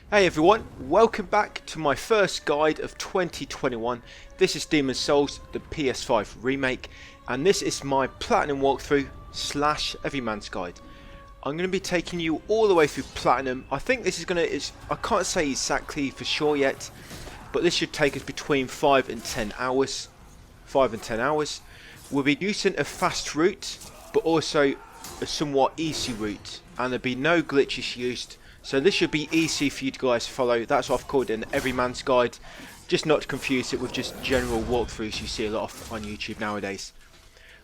Hey everyone, welcome back to my first guide of 2021. This is Demon's Souls, the PS5 remake, and this is my Platinum walkthrough / Everyman's guide. I'm going to be taking you all the way through Platinum. I think this is going to, I can't say exactly for sure yet, but this should take us between 5 and 10 hours. 5 and 10 hours. We'll be using a fast route, but also a somewhat easy route, and there'll be no glitches used. So this should be easy for you guys to follow. That's what I've called an Everyman's guide. Just not to confuse it with just general walkthroughs you see a lot of on YouTube nowadays.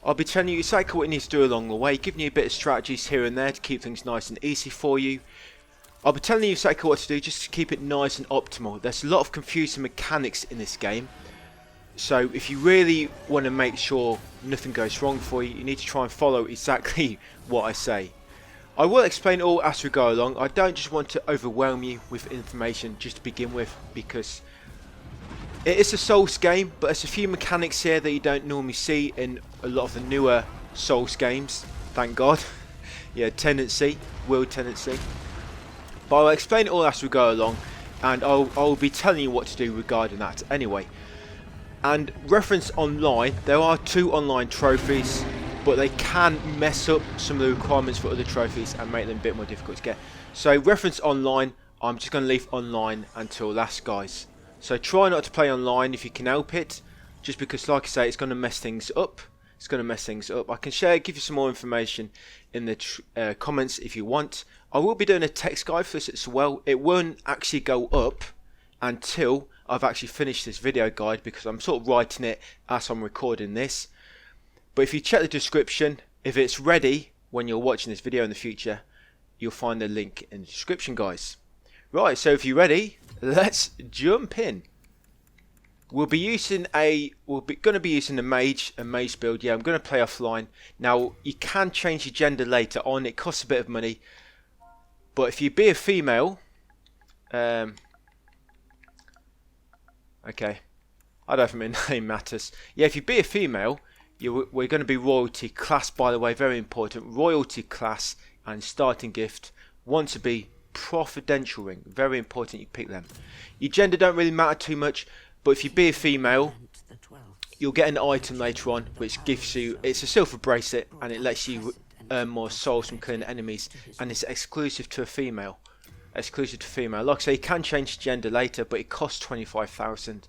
I'll be telling you exactly what you need to do along the way, giving you a bit of strategies here and there to keep things nice and easy for you. I'll be telling you exactly what to do just to keep it nice and optimal. There's a lot of confusing mechanics in this game. So if you really want to make sure nothing goes wrong for you, you need to try and follow exactly what I say. I will explain all as we go along. I don't just want to overwhelm you with information just to begin with, because it is a Souls game, but there's a few mechanics here that you don't normally see in a lot of the newer Souls games, thank God. Yeah, will tendency. But I'll explain it all as we go along, and I'll be telling you what to do regarding that anyway. And reference online, there are 2 online trophies, but they can mess up some of the requirements for other trophies and make them a bit more difficult to get. So reference online, I'm just going to leave online until last, guys. So try not to play online if you can help it, just because, like I say, it's going to mess things up. It's going to mess things up. I can give you some more information in the comments if you want. I will be doing a text guide for this as well. It won't actually go up until I've actually finished this video guide, because I'm sort of writing it as I'm recording this. But if you check the description, if it's ready when you're watching this video in the future, you'll find the link in the description, guys. Right, so if you're ready, let's jump in. We're going to be using a mage build. Yeah, I'm going to play offline. Now, you can change your gender later on. It costs a bit of money. But if you be a female, okay, I don't think my name matters. Yeah, if you be a female, we're going to be royalty class, by the way, very important. Royalty class and starting gift. Want to be providential ring, very important you pick them. Your gender don't really matter too much, but if you be a female, you'll get an item later on which gives you, it's a silver bracelet, and it lets you earn more souls from killing enemies, and it's exclusive to a female. Like I say, you can change gender later, but it costs 25,000.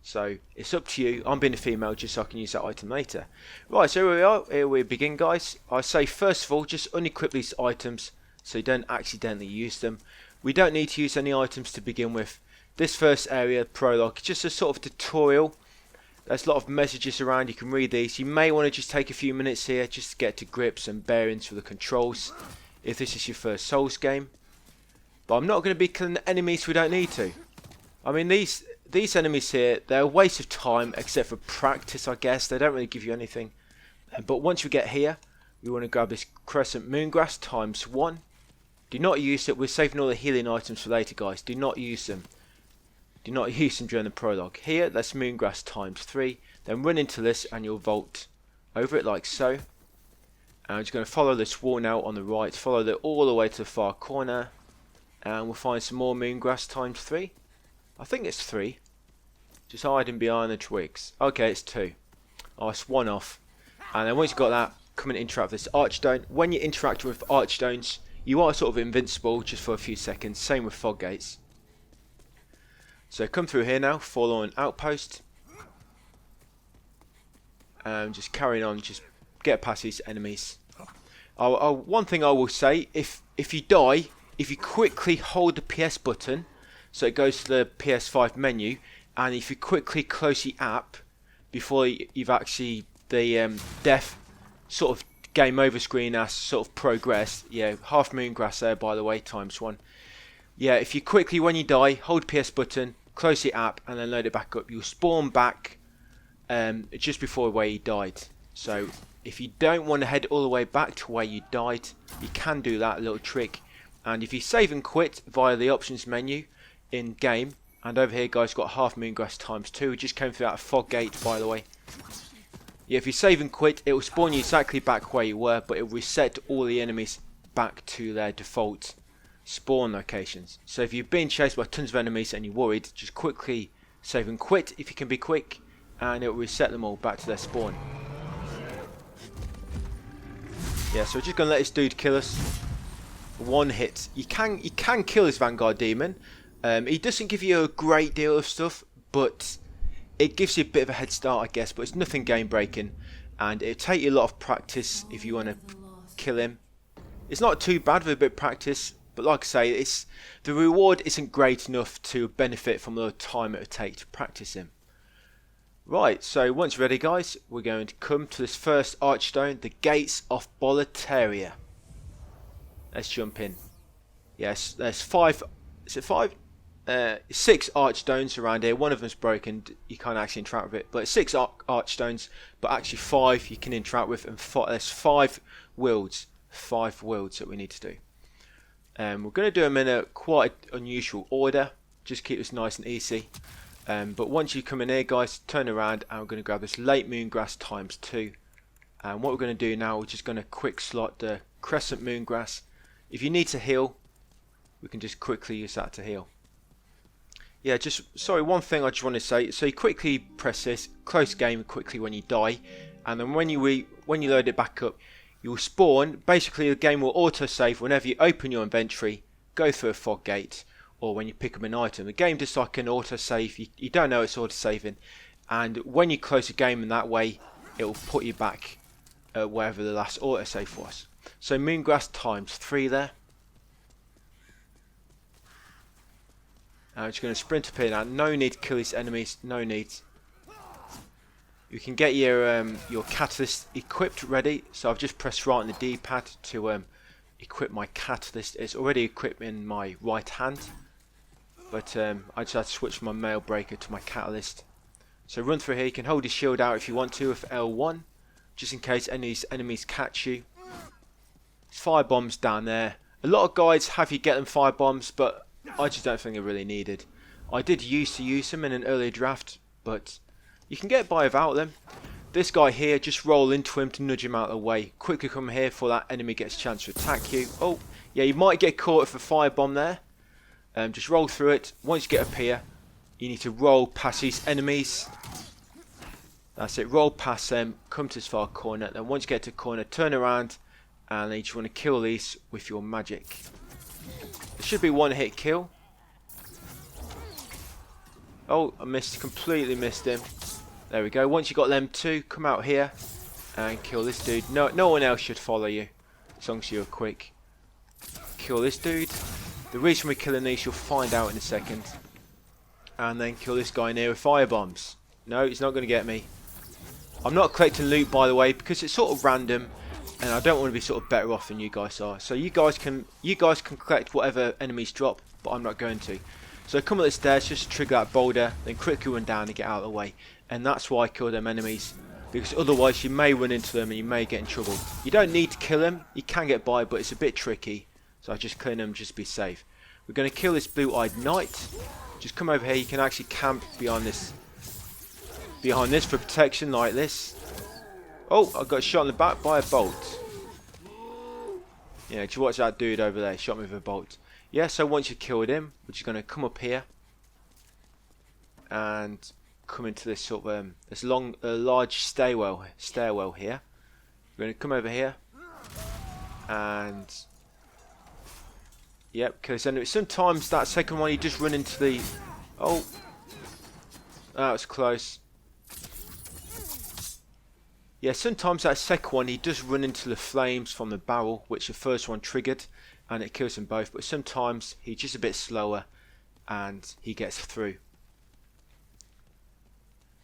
So it's up to you. I'm being a female just so I can use that item later. Right, so here we are. Here we begin, guys. I say first of all, just unequip these items so you don't accidentally use them. We don't need to use any items to begin with. This first area, prologue, just a sort of tutorial. There's a lot of messages around. You can read these. You may want to just take a few minutes here just to get to grips and bearings for the controls if this is your first Souls game. But I'm not going to be killing enemies we don't need to. I mean, these enemies here, they're a waste of time except for practice, I guess. They don't really give you anything. But once we get here, we want to grab this Crescent Moongrass ×1. Do not use it. We're saving all the healing items for later, guys. Do not use them. Do not use them during the prologue. Here, that's Moongrass ×3. Then run into this and you'll vault over it like so. And I'm just going to follow this wall now on the right. Follow it all the way to the far corner. And we'll find some more Moongrass ×3. I think it's 3. Just hiding behind the twigs. Okay, it's 2. Oh, it's 1 off. And then once you've got that, come and interact with this Archstone. When you interact with Archstones, you are sort of invincible just for a few seconds. Same with Fog Gates. So come through here now, FORLORN Outpost. And just carrying on, just get past these enemies. One thing I will say, if you die, if you quickly hold the PS button, so it goes to the PS5 menu, and if you quickly close the app before you've actually, the death sort of game over screen has sort of progressed. Yeah, half Moongrass there, by the way, ×1. Yeah, if you quickly, when you die, hold PS button, close the app, and then load it back up, you'll spawn back just before where you died. So if you don't want to head all the way back to where you died, you can do that little trick. And if you save and quit via the options menu in game, and over here, guys, got half Moongrass ×2. We just came through that Fog Gate, by the way. Yeah, if you save and quit, it will spawn you exactly back where you were, but it will reset all the enemies back to their default spawn locations. So if you're being chased by tons of enemies and you're worried, just quickly save and quit if you can be quick, and it will reset them all back to their spawn. Yeah, so we're just gonna let this dude kill us. One hit. You can kill this Vanguard Demon. He doesn't give you a great deal of stuff, but it gives you a bit of a head start, I guess. But it's nothing game breaking, and it'll take you a lot of practice if you want to kill him. It's not too bad with a bit of practice, but like I say, the reward isn't great enough to benefit from the time it would take to practice him. Right, so once ready guys, we're going to come to this first archstone, the gates of BOLETARIA. Let's jump in. Yes, there's 5, is it 5? 6 archstones around here. One of them's broken, you can't actually interact with it, but it's 6 archstones, but actually 5 you can interact with, and there's 5 wields. 5 wields that we need to do. We're going to do them in a quite unusual order, just keep this nice and easy. But once you come in here guys, turn around and we're going to grab this late moongrass ×2. And what we're going to do now, we're just going to quick slot the crescent moongrass. If you need to heal, we can just quickly use that to heal. Yeah, sorry, one thing I just want to say. So you quickly press this, close game quickly when you die, and then when you load it back up, you'll spawn. Basically the game will auto save whenever you open your inventory, go through a fog gate, or when you pick up an item. The game just like an auto save. You don't know it's auto saving, and when you close the game in that way, it will put you back wherever the last auto save was. So moongrass ×3 there. I'm just going to sprint up here now. No need to kill these enemies. No need. You can get your catalyst equipped ready. So I've just pressed right on the D-pad to equip my catalyst. It's already equipped in my right hand, but I just had to switch my mail breaker to my catalyst. So run through here. You can hold your shield out if you want to with L1, just in case any of these enemies catch you. Fire bombs down there. A lot of guides have you get them fire bombs, but I just don't think they're really needed. I did used to use them in an earlier draft, but you can get by without them. This guy here, just roll into him to nudge him out of the way. Quickly come here before that enemy gets a chance to attack you. Oh, yeah, you might get caught with a fire bomb there. Just roll through it. Once you get up here, you need to roll past these enemies. That's it, roll past them, come to this far corner. Then once you get to the corner, turn around, and then you just want to kill these with your magic. It should be one hit kill. Oh, I missed, completely missed him. There we go. Once you got them 2, come out here and kill this dude. No one else should follow you, as long as you're quick. Kill this dude. The reason we're killing these, you'll find out in a second. And then kill this guy in here with fire bombs. No, he's not going to get me. I'm not collecting loot, by the way, because it's sort of random, and I don't want to be sort of better off than you guys are. So you guys can collect whatever enemies drop, but I'm not going to. So come up the stairs, just trigger that boulder, then quickly run down and get out of the way. And that's why I kill them enemies, because otherwise you may run into them and you may get in trouble. You don't need to kill them, you can get by, but it's a bit tricky. So I just clean them, just be safe. We're going to kill this blue-eyed knight. Just come over here, you can actually camp behind this for protection like this. Oh, I got shot in the back by a bolt. Yeah, just watch that dude over there, shot me with a bolt. Yeah, so once you've killed him, we're just going to come up here and come into this sort of this large stairwell here. We're going to come over here and yep, because then sometimes that second one you just run into the that was close. Yeah, sometimes that second one he does run into the flames from the barrel, which the first one triggered, and it kills them both. But sometimes he's just a bit slower, and he gets through.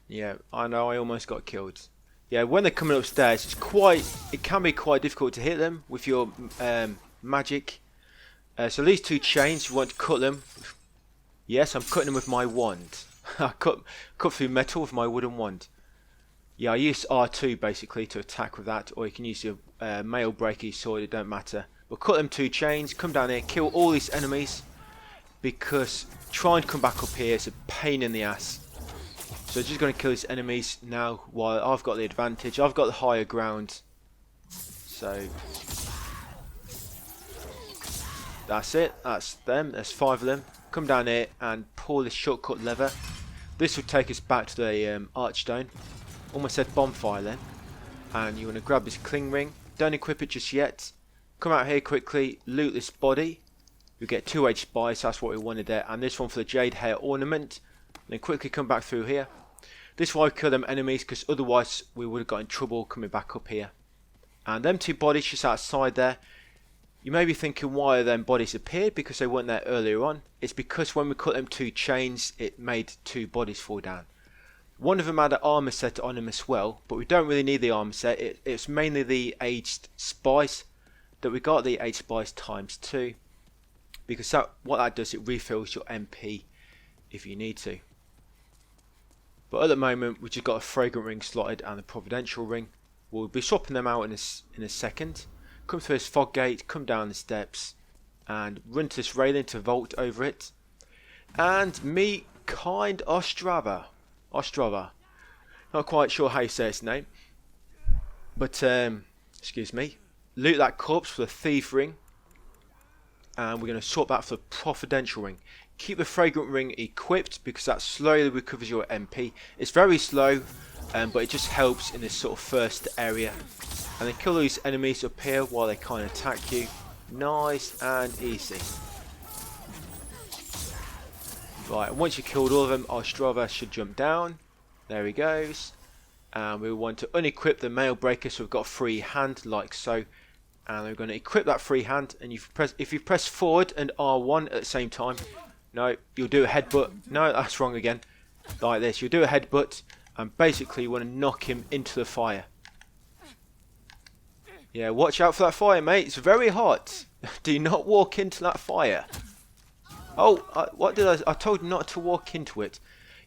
Yeah, I know I almost got killed. Yeah, when they're coming upstairs, it can be quite difficult to hit them with your magic. So these 2 chains, you want to cut them. Yes, I'm cutting them with my wand. I cut through metal with my wooden wand. Yeah, I use R2 basically to attack with that, or you can use your mail breaker sword, it don't matter. We'll cut them 2 chains, come down here, kill all these enemies, because trying to come back up here is a pain in the ass. So just going to kill these enemies now while I've got the advantage. I've got the higher ground. So That's it. That's them. There's 5 of them. Come down here and pull this shortcut lever. This will take us back to the archstone. Almost said bonfire then. And you want to grab this cling ring. Don't equip it just yet. Come out here quickly. Loot this body. You get 2 spice. That's what we wanted there. And this one for the jade hair ornament. And then quickly come back through here. This is why I kill them enemies, because otherwise we would have got in trouble coming back up here. And them 2 bodies just outside there. You may be thinking why them bodies appeared, because they weren't there earlier on. It's because when we cut them 2 chains, it made 2 bodies fall down. One of them had an armor set on him as well, but we don't really need the armor set. It's mainly the aged spice that we got, the aged spice times 2. Because what that does, it refills your MP if you need to. But at the moment, we just got a fragrant ring slotted and a providential ring. We'll be swapping them out in a second. Come through this fog gate, come down the steps, and run to this railing to vault over it. And meet kind Ostrava. Not quite sure how you say his name. But, excuse me. Loot that corpse for the thief ring. And we're going to swap that for the providential ring. Keep the fragrant ring equipped, because that slowly recovers your MP. It's very slow, but it just helps in this sort of first area. And then kill these enemies up here while they kind of attack you. Nice and easy. Right, and once you killed all of them, Ostrava should jump down. There he goes. And we want to unequip the mail breaker, so we've got a free hand like so. And we're going to equip that free hand. And if you press forward and R1 at the same time, no, you'll do a headbutt. No, that's wrong again. Like this, you'll do a headbutt, and basically you want to knock him into the fire. Yeah, watch out for that fire, mate. It's very hot. Do not walk into that fire. Oh, what did I told you not to walk into it.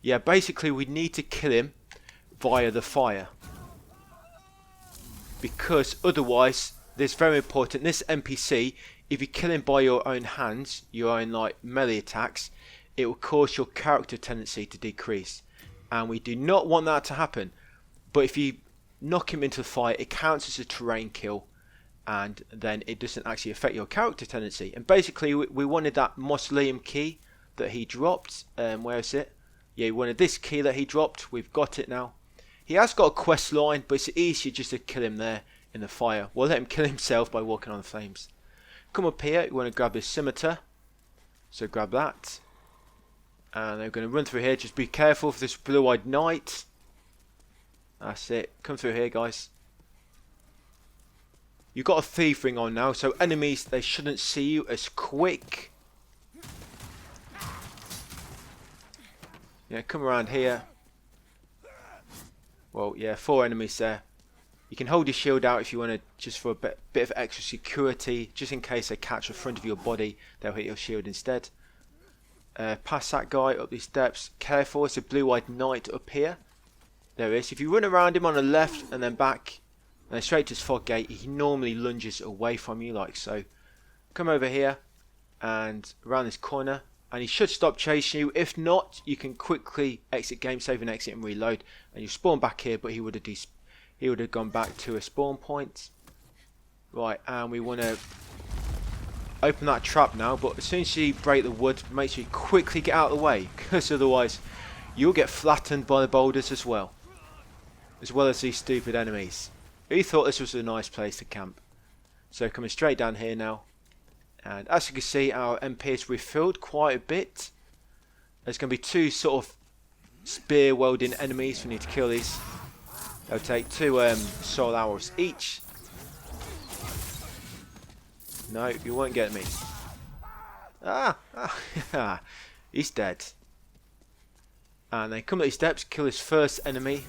Yeah, basically we need to kill him via the fire. Because otherwise, this is very important, this NPC, if you kill him by your own hands, your own like melee attacks, it will cause your character tendency to decrease. And we do not want that to happen. But if you knock him into the fire, it counts as a terrain kill, and then it doesn't actually affect your character tendency. And basically we wanted that mausoleum key that he dropped. Where is it? Yeah, we wanted this key that he dropped. We've got it now. He has got a quest line, but it's easier just to kill him there in the fire. We'll let him kill himself by walking on the flames. Come up here, you want to grab this scimitar. So grab that. And they're going to run through here. Just be careful for this blue-eyed knight. That's it. Come through here, guys. You've got a thief ring on now, so enemies, they shouldn't see you as quick. Yeah, come around here. Well, yeah, 4 enemies there. You can hold your shield out if you want to, just for a bit of extra security, just in case they catch the front of your body, they'll hit your shield instead. Past that guy up these steps. Careful, it's a blue-eyed knight up here. There is. If you run around him on the left and then back, and then straight to his fog gate, he normally lunges away from you like so. Come over here and around this corner, and he should stop chasing you. If not, you can quickly exit game, save and exit and reload, and you spawn back here, but he would have gone back to a spawn point. Right, and we want to open that trap now, but as soon as you break the wood, make sure you quickly get out of the way, because otherwise you'll get flattened by the boulders as well as these stupid enemies. Who thought this was a nice place to camp? So coming straight down here now, and as you can see, our MP is refilled quite a bit. There's going to be 2 sort of spear welding enemies. We need to kill these. They'll take 2 soul hours each. No, you won't get me. He's dead. And then come up these steps, kill this first enemy.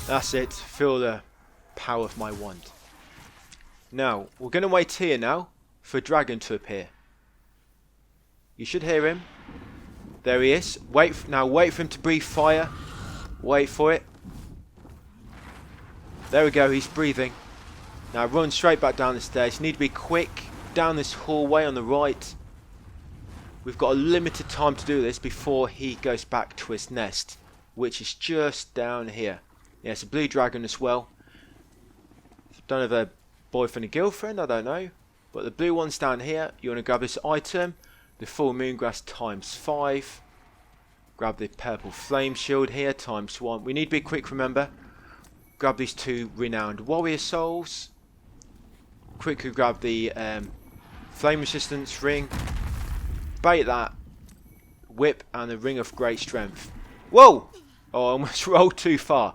That's it. Feel the power of my wand. Now, we're going to wait here now for a dragon to appear. You should hear him. There he is. Wait for him to breathe fire. Wait for it. There we go, he's breathing. Now run straight back down the stairs. You need to be quick. Down this hallway on the right. We've got a limited time to do this before he goes back to his nest, which is just down here. Yeah, it's a blue dragon as well. Don't have a boyfriend or girlfriend, I don't know. But the blue ones down here, you want to grab this item, the full moongrass ×5. Grab the purple flame shield here ×1. We need to be quick, remember. Grab these 2 renowned warrior souls. Quickly grab the flame resistance ring. Bait that whip and the ring of great strength. Whoa! Oh, I almost rolled too far.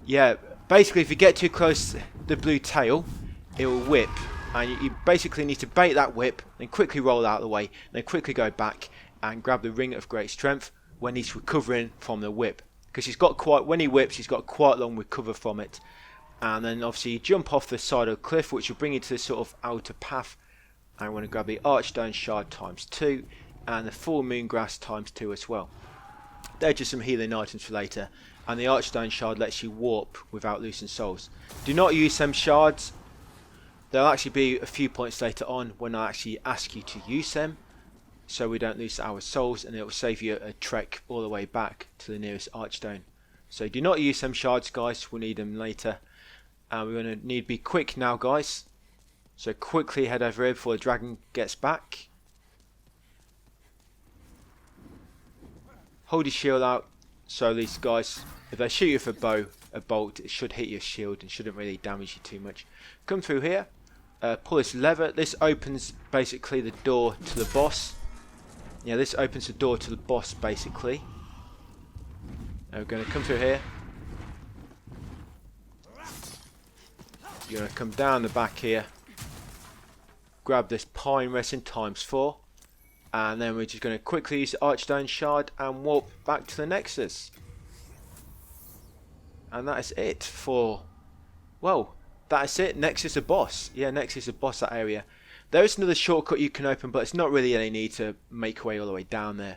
Yeah, basically if you get too close to the blue tail, it will whip. And you basically need to bait that whip, then quickly roll out of the way, then quickly go back and grab the ring of great strength when he's recovering from the whip. Because when he whips, he's got quite a long recover from it. And then obviously you jump off the side of the cliff, which will bring you to this sort of outer path. And I'm going to grab the archstone shard ×2 and the full moongrass ×2 as well. They're just some healing items for later. And the archstone shard lets you warp without losing souls. Do not use them shards. They'll actually be a few points later on when I actually ask you to use them, so we don't lose our souls, and it will save you a trek all the way back to the nearest archstone. So do not use them shards, guys. We'll need them later. And we're going to need to be quick now, guys. So quickly head over here before the dragon gets back. Hold your shield out, so these guys, if they shoot you with a bolt, it should hit your shield and shouldn't really damage you too much. Come through here. Pull this lever. This opens basically the door to the boss. Yeah, this opens the door to the boss basically. Now we're going to come through here. You're going to come down the back here. Grab this pine resin ×4. And then we're just going to quickly use the archstone shard and warp back to the Nexus. And that is it for... Well, that's it. Nexus a boss. Yeah, Nexus a boss, that area. There is another shortcut you can open, but it's not really any need to make your way all the way down there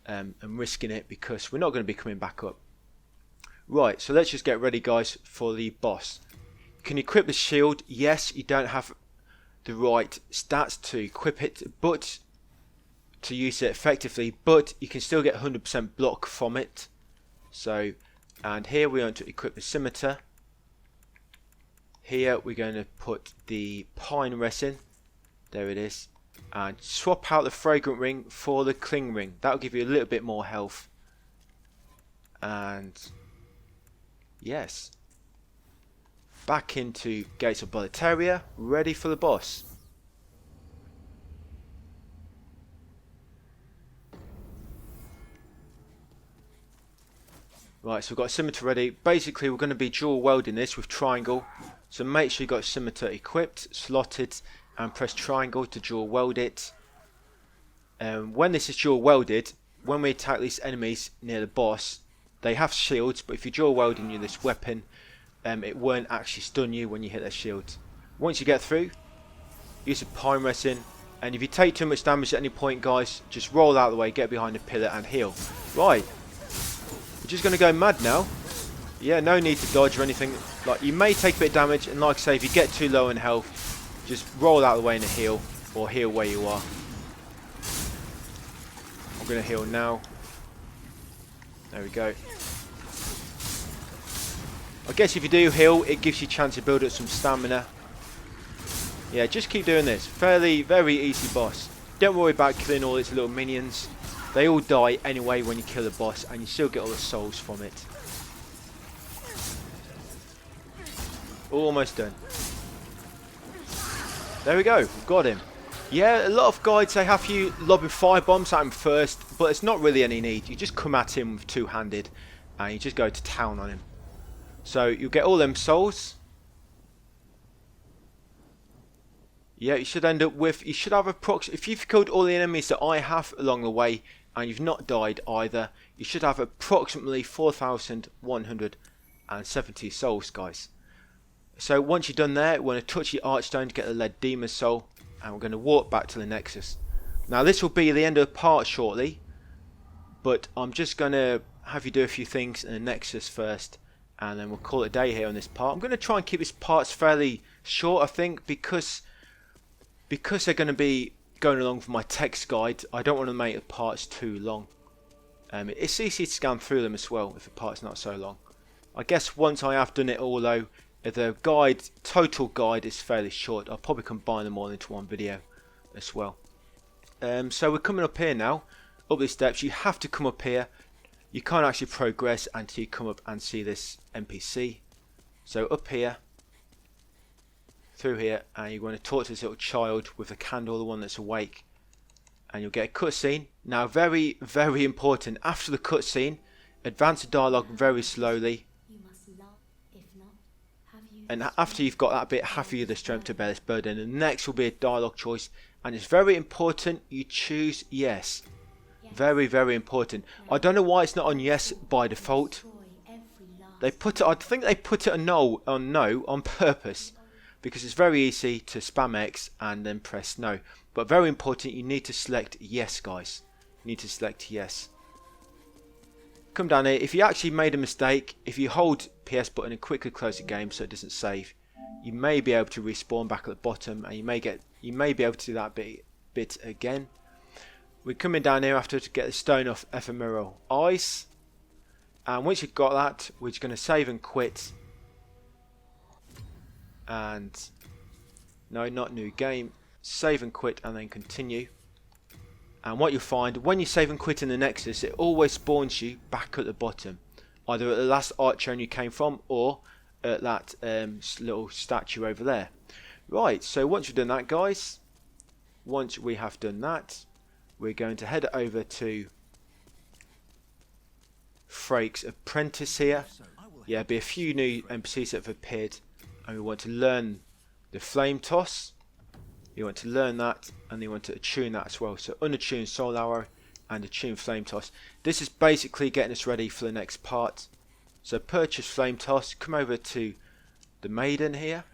and risking it, because we're not going to be coming back up. Right, so let's just get ready, guys, for the boss. Can you equip the shield? Yes, you don't have the right stats to equip it, but to use it effectively, but you can still get 100% block from it. So, and here we want to equip the scimitar. Here we're going to put the pine resin. There it is. And swap out the fragrant ring for the cling ring. That'll give you a little bit more health. And yes. Back into Gates of BOLETARIA, ready for the boss. Right, so we've got a scimitar ready. Basically, we're going to be dual welding this with triangle. So make sure you've got a scimitar equipped, slotted, and press triangle to dual weld it. When this is dual welded, when we attack these enemies near the boss, they have shields, but if you're dual welding you this weapon, it won't actually stun you when you hit their shields. Once you get through, use a pine resin, and if you take too much damage at any point, guys, just roll out of the way, get behind the pillar and heal. Right, we're just going to go mad now. Yeah, no need to dodge or anything. Like, you may take a bit of damage, and like I say, if you get too low in health, just roll out of the way and heal, or heal where you are. I'm going to heal now. There we go. I guess if you do heal, it gives you a chance to build up some stamina. Yeah, just keep doing this. Very easy boss. Don't worry about killing all its little minions. They all die anyway when you kill a boss, and you still get all the souls from it. Almost done. There we go, we've got him. Yeah, a lot of guides, they have you lobbing fire bombs at him first, but it's not really any need. You just come at him with two-handed, and you just go to town on him. So you'll get all them souls. Yeah, you should end up with, you should have if you've killed all the enemies that I have along the way, and you've not died either, you should have approximately 4,170 souls, guys. So once you're done there, we're going to touch the archstone to get the lead demon soul, and we're going to walk back to the Nexus. Now this will be the end of the part shortly, but I'm just going to have you do a few things in the Nexus first, and then we'll call it a day here on this part. I'm going to try and keep this parts fairly short, I think, because they're going to be going along with my text guide. I don't want to make the parts too long. It's easy to scan through them as well if the part's not so long. I guess once I have done it all though, The guide, total guide, is fairly short. I'll probably combine them all into one video as well. So we're coming up here now, up these steps. You have to come up here. You can't actually progress until you come up and see this NPC. So up here, through here, and you're going to talk to this little child with a candle, the one that's awake, and you'll get a cutscene. Now, very, very important. After the cutscene, advance the dialogue very slowly. And after you've got that bit, have you the strength to bear this burden? And next will be a dialogue choice, and it's very important you choose yes. Very, very important. I don't know why it's not on yes by default. They put it. I think they put it on no on purpose, because it's very easy to spam X and then press no. But very important, you need to select yes, guys. You need to select yes. Come down here. If you actually made a mistake, if you hold PS button and quickly close the game so it doesn't save, you may be able to respawn back at the bottom, and you may be able to do that bit again. We're coming down here after to get the stone off ephemeral eyes, and once you've got that, we're just going to save and quit. And no, not new game. Save and quit, and then continue. And what you'll find when you save and quit in the Nexus, it always spawns you back at the bottom, either at the last archon you came from or at that little statue over there. Right, so once you've done that, guys, once we have done that, we're going to head over to Frake's apprentice here. Yeah, there'll be a few new NPCs that have appeared, and we want to learn the flame toss. You want to learn that, and you want to attune that as well. So unattuned soul arrow and attuned flame toss. This is basically getting us ready for the next part. So purchase flame toss. Come over to the maiden here.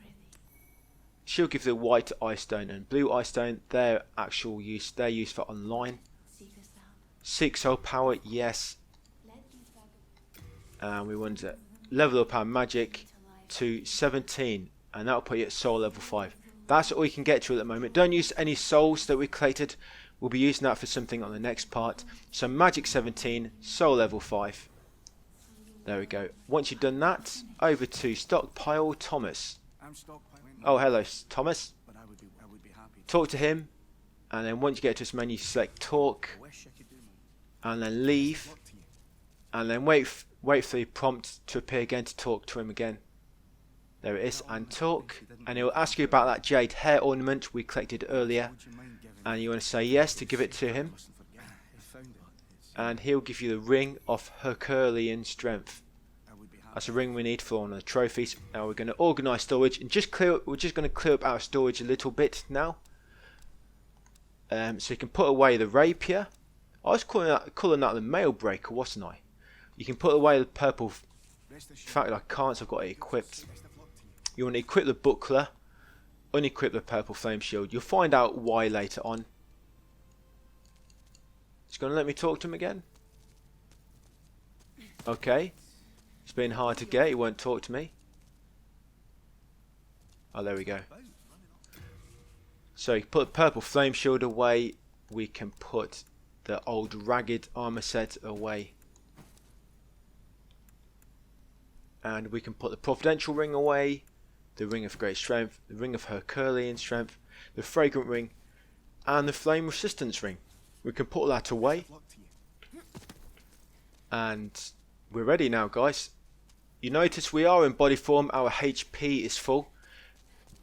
She'll give the white ice stone and blue ice stone. Their actual use, they're used for online. Seek soul power, yes. And we want to level up our magic to 17, and that'll put you at soul level 5. That's all you can get to at the moment. Don't use any souls that we collected. We'll be using that for something on the next part. So magic 17, soul level 5. There we go. Once you've done that, over to stockpile Thomas. Oh, hello Thomas. Talk to him, and then once you get to this menu, select talk, and then leave, and then wait for the prompt to appear again to talk to him again. There it is, and talk, and it will ask you about that jade hair ornament we collected earlier, and you want to say yes to give it to him, and he'll give you the ring of Herculean strength. That's a ring we need for one of the trophies. Now we're going to organise storage, and we're just going to clear up our storage a little bit now. So you can put away the rapier. I was calling that the mail breaker, wasn't I? You can put away the purple. In fact, I can't, so I've got it equipped. You want to equip the buckler, unequip the purple flame shield. You'll find out why later on. It's going to let me talk to him again. Okay. It's been hard to get. He won't talk to me. Oh, there we go. So you put the purple flame shield away. We can put the old ragged armor set away. And we can put the providential ring away. The ring of great strength, the ring of Herculean strength, the fragrant ring, and the flame resistance ring. We can put that away, and we're ready now, guys. You notice we are in body form. Our HP is full.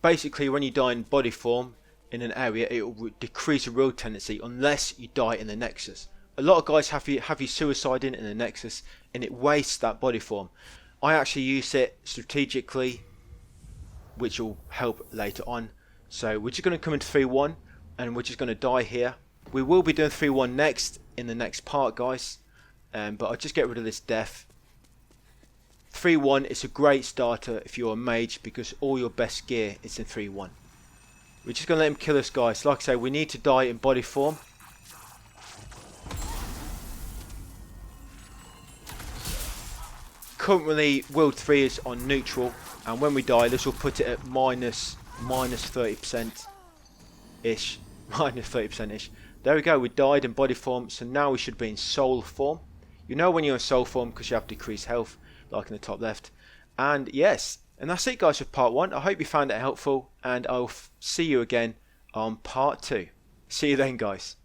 Basically, when you die in body form in an area, it will decrease the real tendency unless you die in the Nexus. A lot of guys have you suiciding in the Nexus, and it wastes that body form. I actually use it strategically, which will help later on. So we're just going to come into 3-1, and we're just going to die here. We will be doing 3-1 next in the next part, guys, but I'll just get rid of this death. 3-1 is a great starter if you're a mage, because all your best gear is in 3-1. We're just going to let him kill us, guys. Like I say, we need to die in body form. Currently World 3 is on neutral, and when we die this will put it at minus 30% ish. Minus 30% ish. There we go, we died in body form, so now we should be in soul form. You know when you're in soul form because you have decreased health, like in the top left. And yes, And that's it guys for part 1. I hope you found it helpful, and I'll see you again on part 2. See you then guys.